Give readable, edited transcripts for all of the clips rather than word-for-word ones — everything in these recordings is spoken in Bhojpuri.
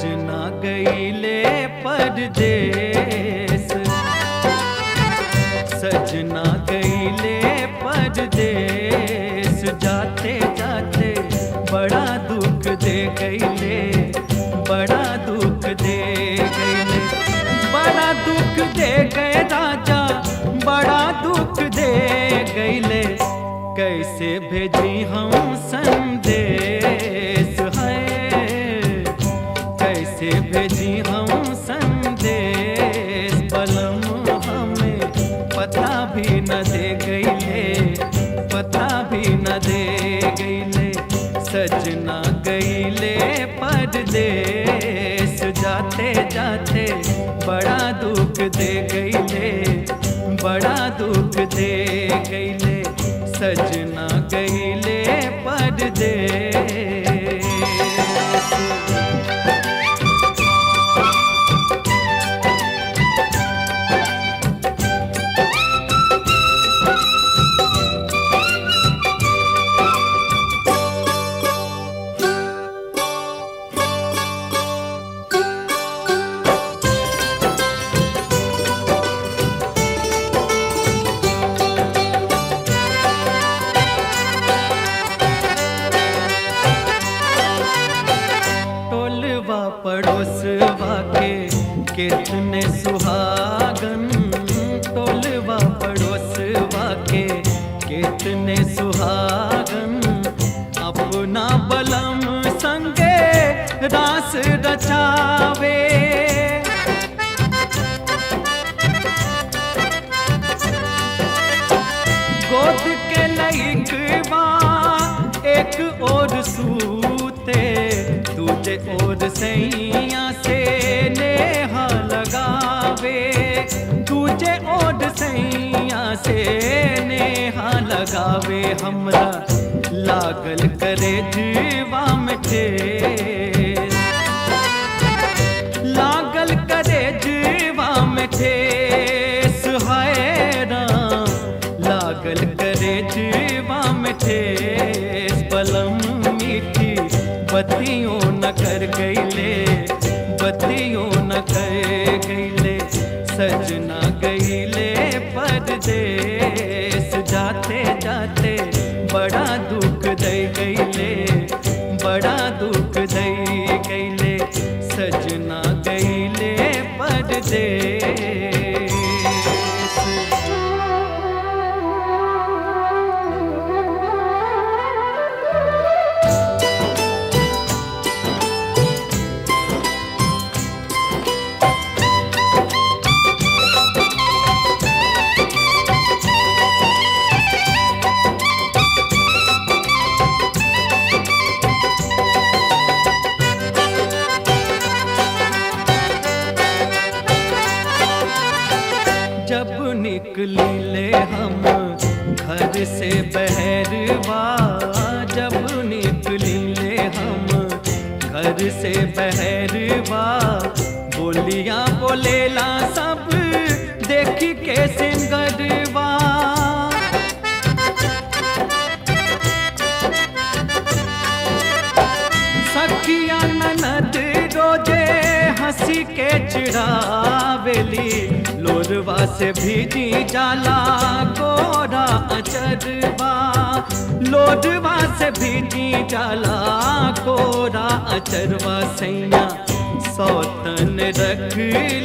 सजना गईले परदेस, सजना गईले परदेस, जाते जाते बड़ा दुख दे गईले, बड़ा दुख दे गईले, बड़ा दुख दे गए राजा, बड़ा दुख दे गईले। कैसे भेजी हम संदेश है, कैसे भेजी हम संदेश, बलम हमें पता भी न दे गईले, पता भी न दे गईले। सजना गईले परदेस, जाते जाते बड़ा दुख दे गईले, बड़ा दुख दे गईले। सजना गईले परदेस। पड़ोसवा के कितने सुहागन, टोलवा पड़ोसवा के कितने सुहागन, अपना बलम संगे रास रचावे। गोद के लइकवा एक और सूते, दूजे और सैया से नेहा लगावे, दूजे और सैया से नेहा लगावे। हमरा लागल करे जीवा में ठेस, लागल करे जीवा में ठेस, हाय राम लागल करे जीवा में ठेस। बलम मीठी बत्तियों न कर गईले, बत्तियों न कर गईले। सजना गईले परदेस, जाते जाते बड़ा दुख दे गईले, बड़ा दुख दे गईले। सजना गईले परदेस। जब निकली ले हम घर से बहरवा, जब निकली ले हम घर से बहरवा, बोलियां बोलेला सब देखी के सिंगरवा। सखिया ननद रोजे हंसी के चिढ़ावेली, लोरवा से भीजी जाला कोरा अचरवा, लोरवा से भीजी जाला कोरा अचरवा। सैया सौतन रख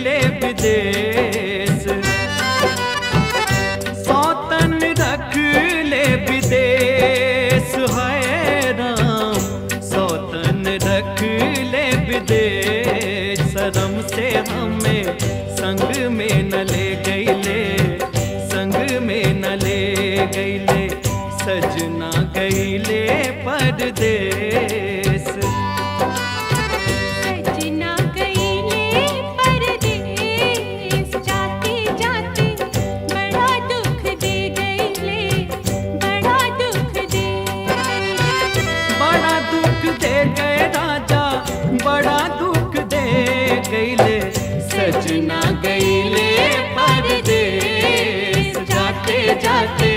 ले विदेश, सौतन रख ले विदेश, हाय राम सौतन रख ले विदेश। शर्म से हमें संग में न ले गईले, संग में न ले गईले। सजना गईले परदेस, सजना गईले परदेस, जाते जाते बड़ा दुख दे गईले, बड़ा दुख दे गईले। बड़ा दुख दे गए राजा, बड़ा दुख दे गईले। सजना गईले परदेस, जाते जाते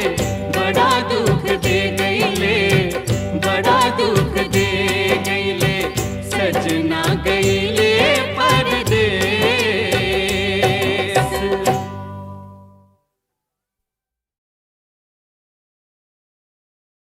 बड़ा दुख दे गईले, बड़ा दुख दे गईले परदेस